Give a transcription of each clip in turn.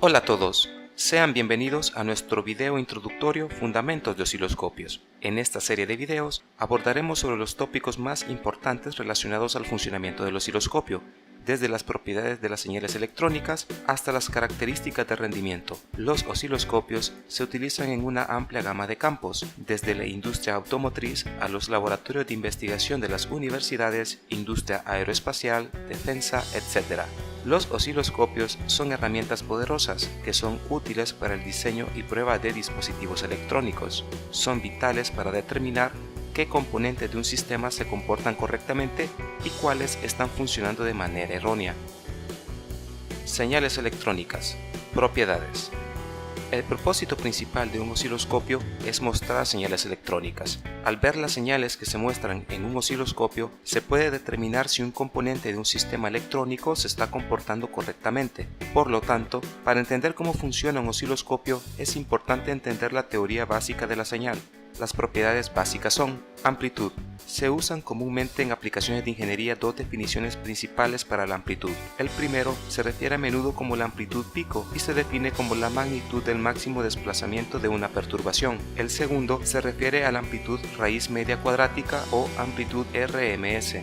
Hola a todos, sean bienvenidos a nuestro video introductorio Fundamentos de Osciloscopios. En esta serie de videos abordaremos sobre los tópicos más importantes relacionados al funcionamiento del osciloscopio, desde las propiedades de las señales electrónicas hasta las características de rendimiento. Los osciloscopios se utilizan en una amplia gama de campos, desde la industria automotriz a los laboratorios de investigación de las universidades, industria aeroespacial, defensa, etc. Los osciloscopios son herramientas poderosas que son útiles para el diseño y prueba de dispositivos electrónicos. Son vitales para determinar qué componentes de un sistema se comportan correctamente y cuáles están funcionando de manera errónea. Señales electrónicas. Propiedades. El propósito principal de un osciloscopio es mostrar señales electrónicas. Al ver las señales que se muestran en un osciloscopio, se puede determinar si un componente de un sistema electrónico se está comportando correctamente. Por lo tanto, para entender cómo funciona un osciloscopio, es importante entender la teoría básica de la señal. Las propiedades básicas son: amplitud. Se usan comúnmente en aplicaciones de ingeniería dos definiciones principales para la amplitud. El primero se refiere a menudo como la amplitud pico y se define como la magnitud del máximo desplazamiento de una perturbación. El segundo se refiere a la amplitud raíz media cuadrática o amplitud RMS.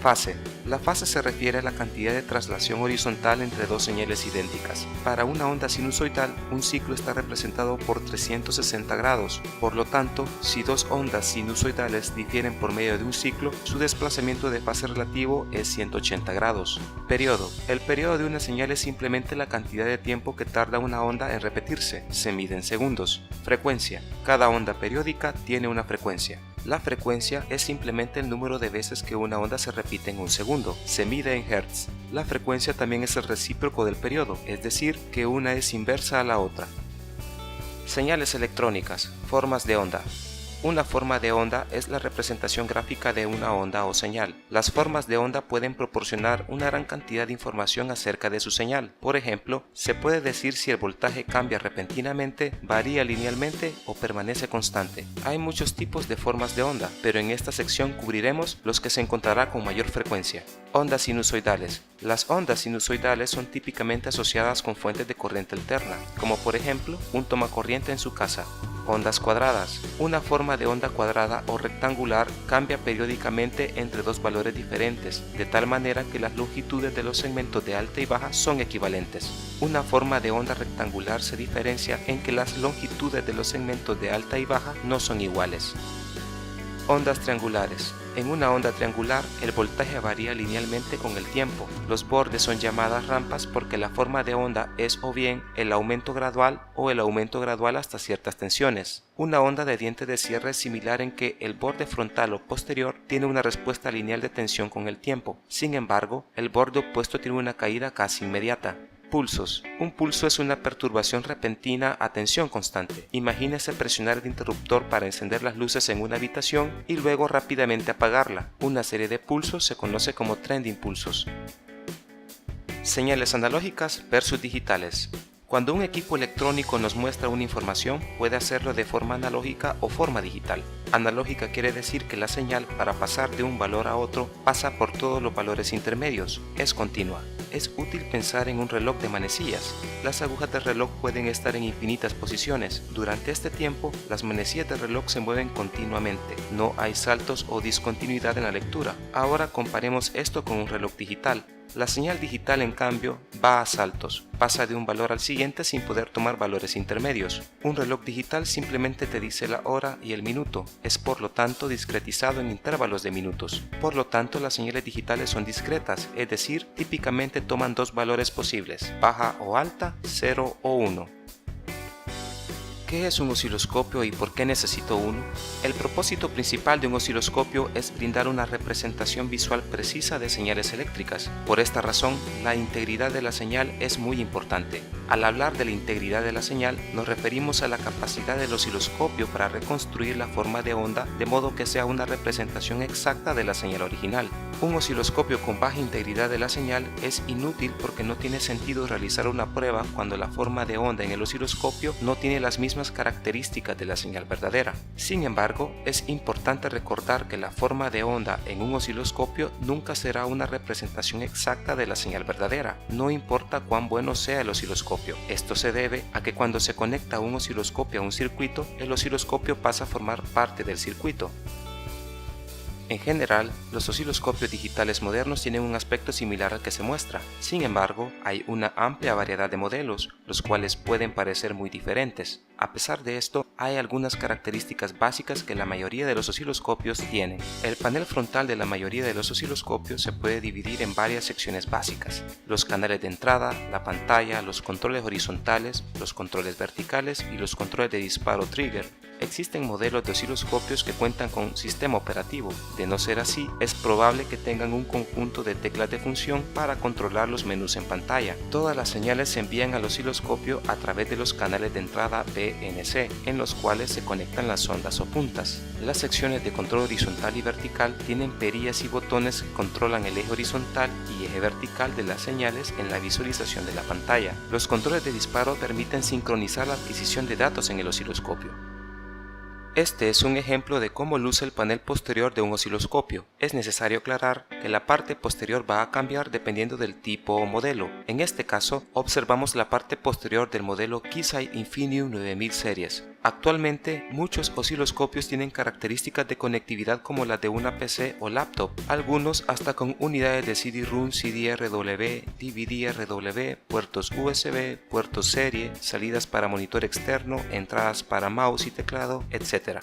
Fase. La fase se refiere a la cantidad de traslación horizontal entre dos señales idénticas. Para una onda sinusoidal, un ciclo está representado por 360 grados. Por lo tanto, si dos ondas sinusoidales difieren por medio de un ciclo, su desplazamiento de fase relativo es 180 grados. Periodo. El periodo de una señal es simplemente la cantidad de tiempo que tarda una onda en repetirse. Se mide en segundos. Frecuencia. Cada onda periódica tiene una frecuencia. La frecuencia es simplemente el número de veces que una onda se repite en un segundo. Se mide en Hz. La frecuencia también es el recíproco del periodo, es decir, que una es inversa a la otra. Señales electrónicas. Formas de onda. Una forma de onda es la representación gráfica de una onda o señal. Las formas de onda pueden proporcionar una gran cantidad de información acerca de su señal. Por ejemplo, se puede decir si el voltaje cambia repentinamente, varía linealmente o permanece constante. Hay muchos tipos de formas de onda, pero en esta sección cubriremos los que se encontrará con mayor frecuencia. Ondas sinusoidales. Las ondas sinusoidales son típicamente asociadas con fuentes de corriente alterna, como por ejemplo un tomacorriente en su casa. Ondas cuadradas. Una forma de onda cuadrada o rectangular cambia periódicamente entre dos valores diferentes, de tal manera que las longitudes de los segmentos de alta y baja son equivalentes. Una forma de onda rectangular se diferencia en que las longitudes de los segmentos de alta y baja no son iguales. Ondas triangulares. En una onda triangular, el voltaje varía linealmente con el tiempo. Los bordes son llamadas rampas porque la forma de onda es o bien el aumento gradual o el aumento gradual hasta ciertas tensiones. Una onda de diente de sierra es similar en que el borde frontal o posterior tiene una respuesta lineal de tensión con el tiempo. Sin embargo, el borde opuesto tiene una caída casi inmediata. Pulsos. Un pulso es una perturbación repentina a tensión constante. Imagínese presionar el interruptor para encender las luces en una habitación y luego rápidamente apagarla. Una serie de pulsos se conoce como tren de impulsos. Señales analógicas versus digitales. Cuando un equipo electrónico nos muestra una información, puede hacerlo de forma analógica o forma digital. Analógica quiere decir que la señal, para pasar de un valor a otro, pasa por todos los valores intermedios, es continua. Es útil pensar en un reloj de manecillas. Las agujas del reloj pueden estar en infinitas posiciones. Durante este tiempo, las manecillas del reloj se mueven continuamente. No hay saltos o discontinuidad en la lectura. Ahora comparemos esto con un reloj digital. La señal digital, en cambio, va a saltos, pasa de un valor al siguiente sin poder tomar valores intermedios. Un reloj digital simplemente te dice la hora y el minuto, es por lo tanto discretizado en intervalos de minutos. Por lo tanto, las señales digitales son discretas, es decir, típicamente toman dos valores posibles, baja o alta, 0 o 1. ¿Qué es un osciloscopio y por qué necesito uno? El propósito principal de un osciloscopio es brindar una representación visual precisa de señales eléctricas. Por esta razón, la integridad de la señal es muy importante. Al hablar de la integridad de la señal, nos referimos a la capacidad del osciloscopio para reconstruir la forma de onda de modo que sea una representación exacta de la señal original. Un osciloscopio con baja integridad de la señal es inútil porque no tiene sentido realizar una prueba cuando la forma de onda en el osciloscopio no tiene las mismas características de la señal verdadera. Sin embargo, es importante importante recordar que la forma de onda en un osciloscopio nunca será una representación exacta de la señal verdadera, no importa cuán bueno sea el osciloscopio. Esto se debe a que cuando se conecta un osciloscopio a un circuito, el osciloscopio pasa a formar parte del circuito. En general, los osciloscopios digitales modernos tienen un aspecto similar al que se muestra. Sin embargo, hay una amplia variedad de modelos, los cuales pueden parecer muy diferentes. A pesar de esto, hay algunas características básicas que la mayoría de los osciloscopios tienen. El panel frontal de la mayoría de los osciloscopios se puede dividir en varias secciones básicas: los canales de entrada, la pantalla, los controles horizontales, los controles verticales y los controles de disparo trigger. Existen modelos de osciloscopios que cuentan con sistema operativo. De no ser así, es probable que tengan un conjunto de teclas de función para controlar los menús en pantalla. Todas las señales se envían al osciloscopio a través de los canales de entrada BNC, en los cuales se conectan las ondas o puntas. Las secciones de control horizontal y vertical tienen perillas y botones que controlan el eje horizontal y eje vertical de las señales en la visualización de la pantalla. Los controles de disparo permiten sincronizar la adquisición de datos en el osciloscopio. Este es un ejemplo de cómo luce el panel posterior de un osciloscopio. Es necesario aclarar que la parte posterior va a cambiar dependiendo del tipo o modelo. En este caso, observamos la parte posterior del modelo Keysight Infinium 9000 series. Actualmente, muchos osciloscopios tienen características de conectividad como las de una PC o laptop, algunos hasta con unidades de CD-ROM, CD-RW, DVD-RW, puertos USB, puertos serie, salidas para monitor externo, entradas para mouse y teclado, etc.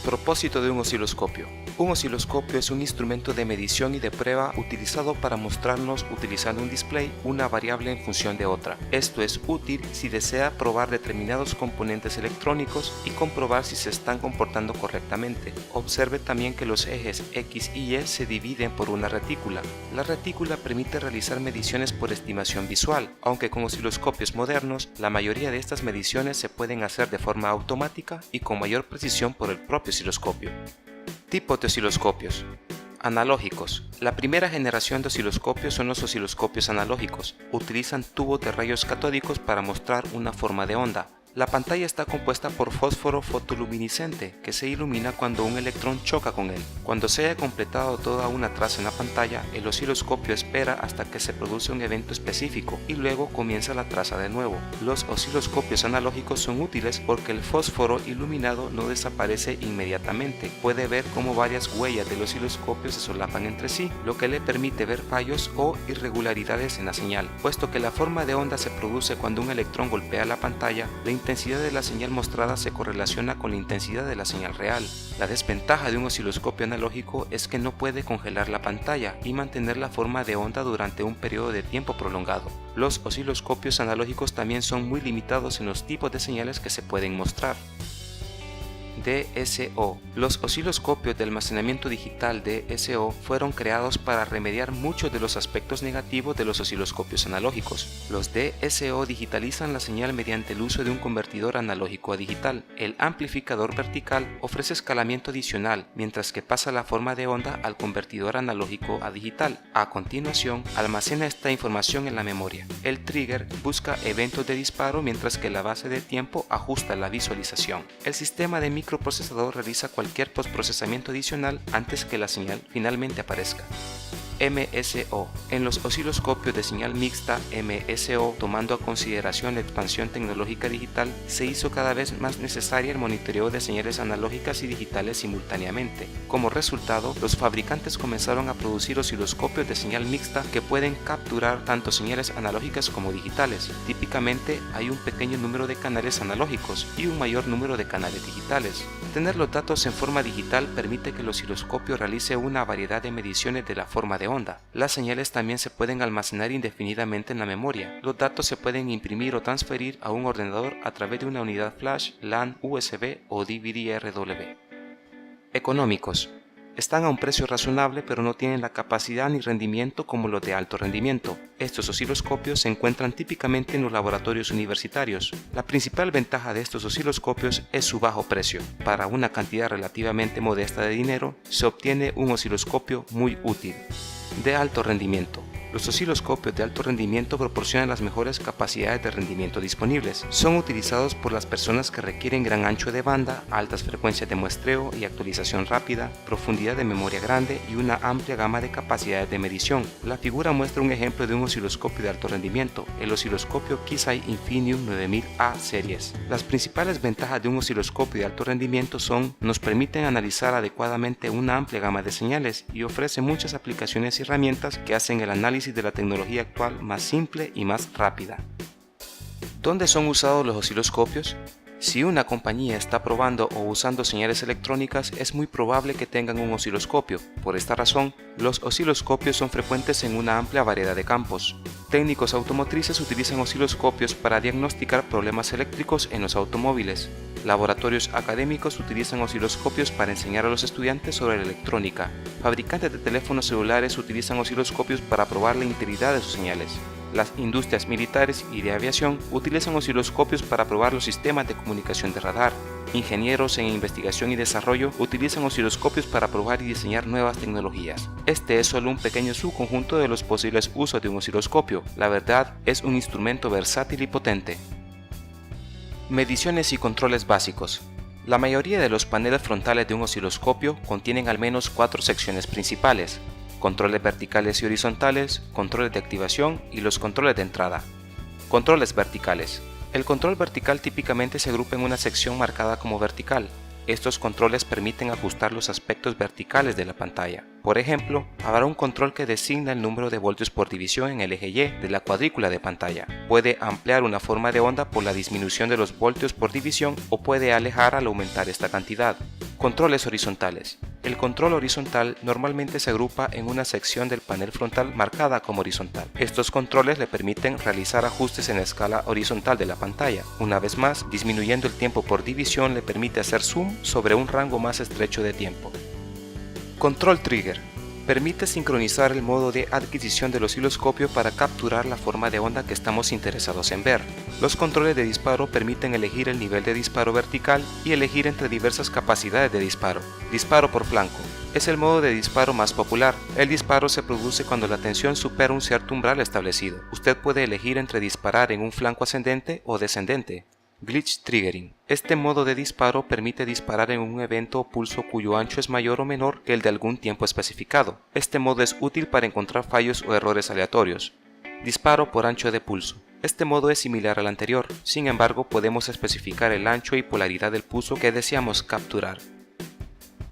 Propósito de un osciloscopio. Un osciloscopio es un instrumento de medición y de prueba utilizado para mostrarnos, utilizando un display, una variable en función de otra. Esto es útil si desea probar determinados componentes electrónicos y comprobar si se están comportando correctamente. Observe también que los ejes X y Y se dividen por una retícula. La retícula permite realizar mediciones por estimación visual, aunque con osciloscopios modernos, la mayoría de estas mediciones se pueden hacer de forma automática y con mayor precisión por el propio osciloscopio. Tipos de osciloscopios. Analógicos. La primera generación de osciloscopios son los osciloscopios analógicos. Utilizan tubos de rayos catódicos para mostrar una forma de onda. La pantalla está compuesta por fósforo fotoluminiscente que se ilumina cuando un electrón choca con él. Cuando se haya completado toda una traza en la pantalla, el osciloscopio espera hasta que se produce un evento específico y luego comienza la traza de nuevo. Los osciloscopios analógicos son útiles porque el fósforo iluminado no desaparece inmediatamente. Puede ver cómo varias huellas del osciloscopio se solapan entre sí, lo que le permite ver fallos o irregularidades en la señal. Puesto que la forma de onda se produce cuando un electrón golpea la pantalla, la intensidad de la señal mostrada se correlaciona con la intensidad de la señal real. La desventaja de un osciloscopio analógico es que no puede congelar la pantalla y mantener la forma de onda durante un periodo de tiempo prolongado. Los osciloscopios analógicos también son muy limitados en los tipos de señales que se pueden mostrar. DSO. Los osciloscopios de almacenamiento digital DSO fueron creados para remediar muchos de los aspectos negativos de los osciloscopios analógicos. Los DSO digitalizan la señal mediante el uso de un convertidor analógico a digital. El amplificador vertical ofrece escalamiento adicional, mientras que pasa la forma de onda al convertidor analógico a digital. A continuación, almacena esta información en la memoria. El trigger busca eventos de disparo, mientras que la base de tiempo ajusta la visualización. El sistema de microprocesador realiza cualquier postprocesamiento adicional antes que la señal finalmente aparezca. MSO. En los osciloscopios de señal mixta MSO, tomando a consideración la expansión tecnológica digital, se hizo cada vez más necesaria el monitoreo de señales analógicas y digitales simultáneamente. Como resultado, los fabricantes comenzaron a producir osciloscopios de señal mixta que pueden capturar tanto señales analógicas como digitales. Típicamente hay un pequeño número de canales analógicos y un mayor número de canales digitales. Tener los datos en forma digital permite que el osciloscopio realice una variedad de mediciones de la forma de onda. Las señales también se pueden almacenar indefinidamente en la memoria. Los datos se pueden imprimir o transferir a un ordenador a través de una unidad flash, LAN, USB o DVD-RW. Económicos. Están a un precio razonable, pero no tienen la capacidad ni rendimiento como los de alto rendimiento. Estos osciloscopios se encuentran típicamente en los laboratorios universitarios. La principal ventaja de estos osciloscopios es su bajo precio. Para una cantidad relativamente modesta de dinero, se obtiene un osciloscopio muy útil. De alto rendimiento. Los osciloscopios de alto rendimiento proporcionan las mejores capacidades de rendimiento disponibles. Son utilizados por las personas que requieren gran ancho de banda, altas frecuencias de muestreo y actualización rápida, profundidad de memoria grande y una amplia gama de capacidades de medición. La figura muestra un ejemplo de un osciloscopio de alto rendimiento, el osciloscopio Kisai Infinium 9000A series. Las principales ventajas de un osciloscopio de alto rendimiento son: nos permiten analizar adecuadamente una amplia gama de señales y ofrece muchas aplicaciones y herramientas que hacen el análisis de la tecnología actual más simple y más rápida. ¿Dónde son usados los osciloscopios? Si una compañía está probando o usando señales electrónicas, es muy probable que tengan un osciloscopio. Por esta razón, los osciloscopios son frecuentes en una amplia variedad de campos. Técnicos automotrices utilizan osciloscopios para diagnosticar problemas eléctricos en los automóviles. Laboratorios académicos utilizan osciloscopios para enseñar a los estudiantes sobre la electrónica. Fabricantes de teléfonos celulares utilizan osciloscopios para probar la integridad de sus señales. Las industrias militares y de aviación utilizan osciloscopios para probar los sistemas de comunicación de radar. Ingenieros en investigación y desarrollo utilizan osciloscopios para probar y diseñar nuevas tecnologías. Este es solo un pequeño subconjunto de los posibles usos de un osciloscopio. La verdad, es un instrumento versátil y potente. Mediciones y controles básicos. La mayoría de los paneles frontales de un osciloscopio contienen al menos 4 secciones principales: controles verticales y horizontales, controles de activación y los controles de entrada. Controles verticales. El control vertical típicamente se agrupa en una sección marcada como vertical. Estos controles permiten ajustar los aspectos verticales de la pantalla. Por ejemplo, habrá un control que designa el número de voltios por división en el eje Y de la cuadrícula de pantalla. Puede ampliar una forma de onda por la disminución de los voltios por división o puede alejar al aumentar esta cantidad. Controles horizontales. El control horizontal normalmente se agrupa en una sección del panel frontal marcada como horizontal. Estos controles le permiten realizar ajustes en la escala horizontal de la pantalla. Una vez más, disminuyendo el tiempo por división le permite hacer zoom sobre un rango más estrecho de tiempo. Control trigger. Permite sincronizar el modo de adquisición del osciloscopio para capturar la forma de onda que estamos interesados en ver. Los controles de disparo permiten elegir el nivel de disparo vertical y elegir entre diversas capacidades de disparo. Disparo por flanco. Es el modo de disparo más popular. El disparo se produce cuando la tensión supera un cierto umbral establecido. Usted puede elegir entre disparar en un flanco ascendente o descendente. Glitch triggering. Este modo de disparo permite disparar en un evento o pulso cuyo ancho es mayor o menor que el de algún tiempo especificado. Este modo es útil para encontrar fallos o errores aleatorios. Disparo por ancho de pulso. Este modo es similar al anterior, sin embargo podemos especificar el ancho y polaridad del pulso que deseamos capturar.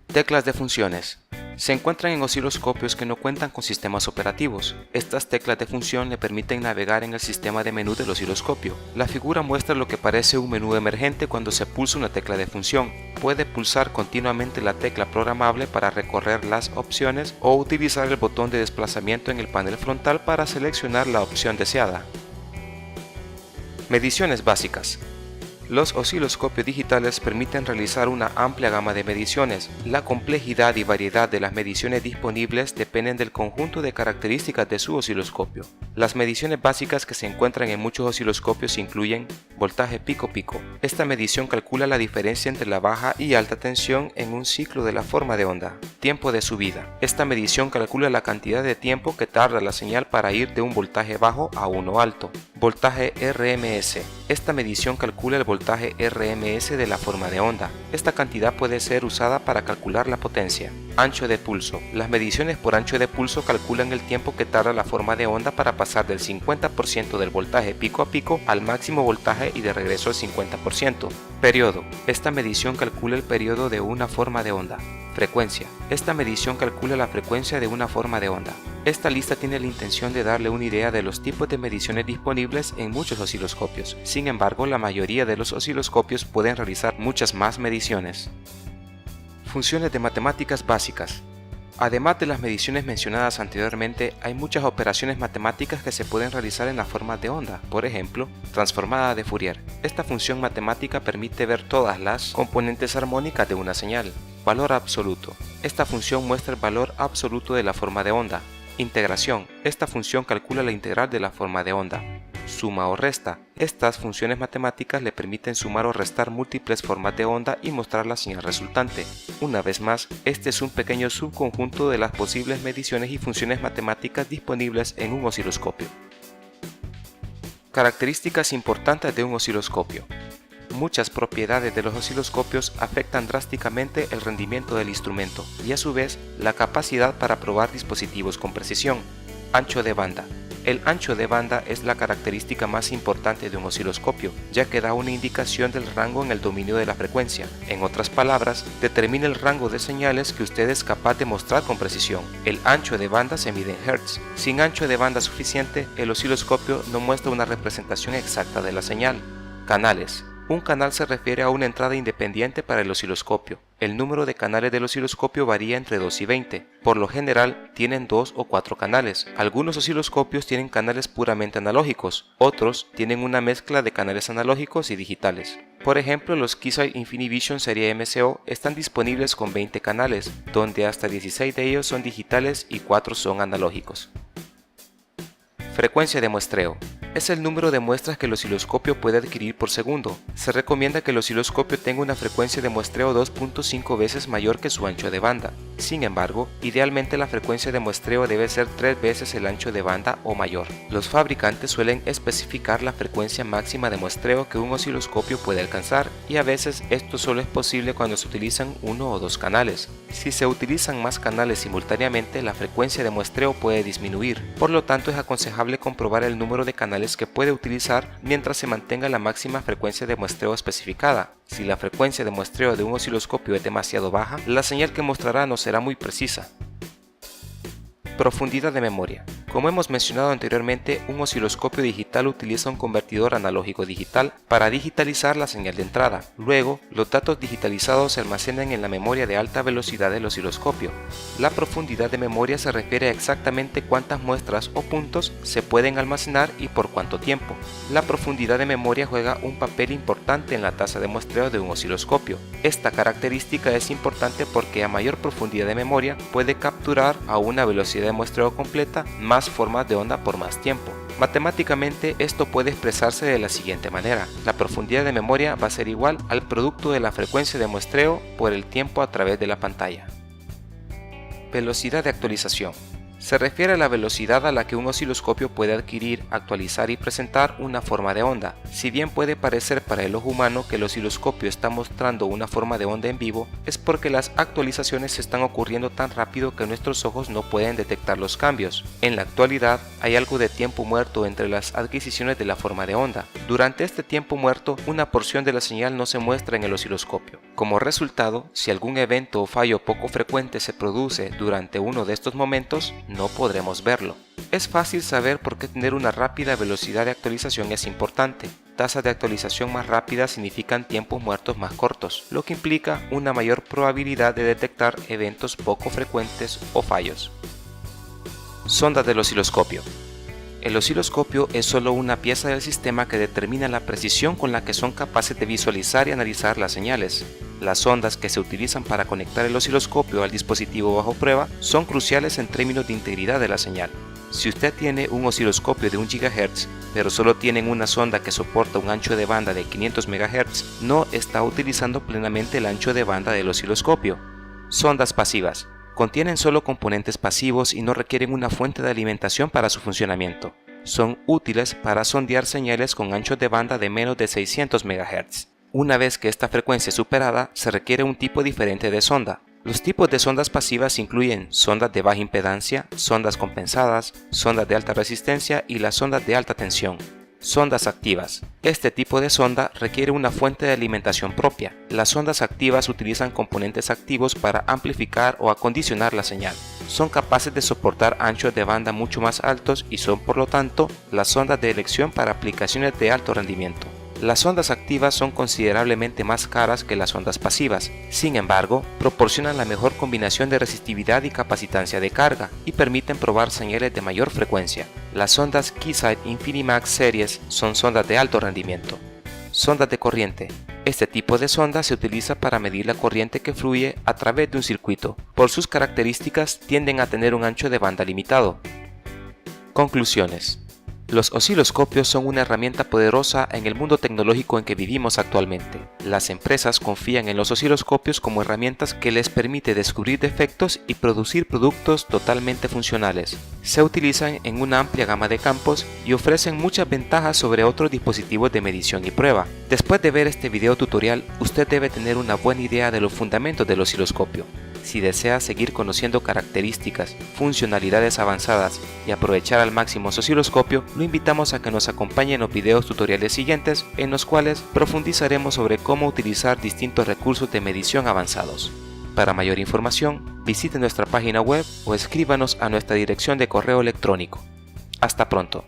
Teclas de funciones. Se encuentran en osciloscopios que no cuentan con sistemas operativos. Estas teclas de función le permiten navegar en el sistema de menú del osciloscopio. La figura muestra lo que parece un menú emergente cuando se pulsa una tecla de función. Puede pulsar continuamente la tecla programable para recorrer las opciones o utilizar el botón de desplazamiento en el panel frontal para seleccionar la opción deseada. Mediciones básicas. Los osciloscopios digitales permiten realizar una amplia gama de mediciones. La complejidad y variedad de las mediciones disponibles dependen del conjunto de características de su osciloscopio. Las mediciones básicas que se encuentran en muchos osciloscopios incluyen voltaje pico-pico. Esta medición calcula la diferencia entre la baja y alta tensión en un ciclo de la forma de onda. Tiempo de subida. Esta medición calcula la cantidad de tiempo que tarda la señal para ir de un voltaje bajo a uno alto. Voltaje RMS. Esta medición calcula el voltaje RMS de la forma de onda. Esta cantidad puede ser usada para calcular la potencia. Ancho de pulso. Las mediciones por ancho de pulso calculan el tiempo que tarda la forma de onda para pasar del 50% del voltaje pico a pico al máximo voltaje y de regreso al 50%. Periodo. Esta medición calcula el periodo de una forma de onda. Frecuencia. Esta medición calcula la frecuencia de una forma de onda. Esta lista tiene la intención de darle una idea de los tipos de mediciones disponibles en muchos osciloscopios. Sin embargo, la mayoría de los osciloscopios pueden realizar muchas más mediciones. Funciones de matemáticas básicas. Además de las mediciones mencionadas anteriormente, hay muchas operaciones matemáticas que se pueden realizar en la forma de onda. Por ejemplo, transformada de Fourier. Esta función matemática permite ver todas las componentes armónicas de una señal. Valor absoluto. Esta función muestra el valor absoluto de la forma de onda. Integración. Esta función calcula la integral de la forma de onda. suma o resta. Estas funciones matemáticas le permiten sumar o restar múltiples formas de onda y mostrar la señal resultante. Una vez más, este es un pequeño subconjunto de las posibles mediciones y funciones matemáticas disponibles en un osciloscopio. Características importantes de un osciloscopio. Muchas propiedades de los osciloscopios afectan drásticamente el rendimiento del instrumento y a su vez la capacidad para probar dispositivos con precisión. Ancho de banda. El ancho de banda es la característica más importante de un osciloscopio, ya que da una indicación del rango en el dominio de la frecuencia. En otras palabras, determina el rango de señales que usted es capaz de mostrar con precisión. El ancho de banda se mide en Hz. Sin ancho de banda suficiente, el osciloscopio no muestra una representación exacta de la señal. Canales. Un canal se refiere a una entrada independiente para el osciloscopio. El número de canales del osciloscopio varía entre 2 y 20. Por lo general, tienen 2 o 4 canales. Algunos osciloscopios tienen canales puramente analógicos, otros tienen una mezcla de canales analógicos y digitales. Por ejemplo, los Keysight Infinivision serie MCO están disponibles con 20 canales, donde hasta 16 de ellos son digitales y 4 son analógicos. Frecuencia de muestreo. Es el número de muestras que el osciloscopio puede adquirir por segundo. Se recomienda que el osciloscopio tenga una frecuencia de muestreo 2.5 veces mayor que su ancho de banda. Sin embargo, idealmente la frecuencia de muestreo debe ser 3 veces el ancho de banda o mayor. Los fabricantes suelen especificar la frecuencia máxima de muestreo que un osciloscopio puede alcanzar y a veces esto solo es posible cuando se utilizan 1 o 2 canales. Si se utilizan más canales simultáneamente, la frecuencia de muestreo puede disminuir. Por lo tanto, es aconsejable comprobar el número de canales que puede utilizar mientras se mantenga la máxima frecuencia de muestreo especificada. Si la frecuencia de muestreo de un osciloscopio es demasiado baja, la señal que mostrará no será muy precisa. Profundidad de memoria. Como hemos mencionado anteriormente, un osciloscopio digital utiliza un convertidor analógico digital para digitalizar la señal de entrada. Luego, los datos digitalizados se almacenan en la memoria de alta velocidad del osciloscopio. La profundidad de memoria se refiere a exactamente cuántas muestras o puntos se pueden almacenar y por cuánto tiempo. La profundidad de memoria juega un papel importante en la tasa de muestreo de un osciloscopio. Esta característica es importante porque a mayor profundidad de memoria puede capturar a una velocidad de muestreo completa más formas de onda por más tiempo. Matemáticamente esto puede expresarse de la siguiente manera: la profundidad de memoria va a ser igual al producto de la frecuencia de muestreo por el tiempo a través de la pantalla. Velocidad de actualización. Se refiere a la velocidad a la que un osciloscopio puede adquirir, actualizar y presentar una forma de onda. Si bien puede parecer para el ojo humano que el osciloscopio está mostrando una forma de onda en vivo, es porque las actualizaciones están ocurriendo tan rápido que nuestros ojos no pueden detectar los cambios. En la actualidad, hay algo de tiempo muerto entre las adquisiciones de la forma de onda. Durante este tiempo muerto, una porción de la señal no se muestra en el osciloscopio. Como resultado, si algún evento o fallo poco frecuente se produce durante uno de estos momentos, no podremos verlo. Es fácil saber por qué tener una rápida velocidad de actualización es importante. Tasas de actualización más rápidas significan tiempos muertos más cortos, lo que implica una mayor probabilidad de detectar eventos poco frecuentes o fallos. Sondas del osciloscopio. El osciloscopio es solo una pieza del sistema que determina la precisión con la que son capaces de visualizar y analizar las señales. Las ondas que se utilizan para conectar el osciloscopio al dispositivo bajo prueba son cruciales en términos de integridad de la señal. Si usted tiene un osciloscopio de 1 GHz, pero solo tienen una sonda que soporta un ancho de banda de 500 MHz, no está utilizando plenamente el ancho de banda del osciloscopio. Sondas pasivas. Contienen solo componentes pasivos y no requieren una fuente de alimentación para su funcionamiento. Son útiles para sondear señales con anchos de banda de menos de 600 MHz. Una vez que esta frecuencia es superada, se requiere un tipo diferente de sonda. Los tipos de sondas pasivas incluyen sondas de baja impedancia, sondas compensadas, sondas de alta resistencia y las sondas de alta tensión. Sondas activas. Este tipo de sonda requiere una fuente de alimentación propia. Las sondas activas utilizan componentes activos para amplificar o acondicionar la señal. Son capaces de soportar anchos de banda mucho más altos y son, por lo tanto, las sondas de elección para aplicaciones de alto rendimiento. Las sondas activas son considerablemente más caras que las sondas pasivas, sin embargo, proporcionan la mejor combinación de resistividad y capacitancia de carga y permiten probar señales de mayor frecuencia. Las sondas Keysight Infinimax Series son sondas de alto rendimiento. Sondas de corriente. Este tipo de sonda se utiliza para medir la corriente que fluye a través de un circuito. Por sus características, tienden a tener un ancho de banda limitado. Conclusiones. Los osciloscopios son una herramienta poderosa en el mundo tecnológico en que vivimos actualmente. Las empresas confían en los osciloscopios como herramientas que les permite descubrir defectos y producir productos totalmente funcionales. Se utilizan en una amplia gama de campos y ofrecen muchas ventajas sobre otros dispositivos de medición y prueba. Después de ver este video tutorial, usted debe tener una buena idea de los fundamentos del osciloscopio. Si desea seguir conociendo características, funcionalidades avanzadas y aprovechar al máximo su osciloscopio, lo invitamos a que nos acompañe en los videos tutoriales siguientes, en los cuales profundizaremos sobre cómo utilizar distintos recursos de medición avanzados. Para mayor información, visite nuestra página web o escríbanos a nuestra dirección de correo electrónico. Hasta pronto.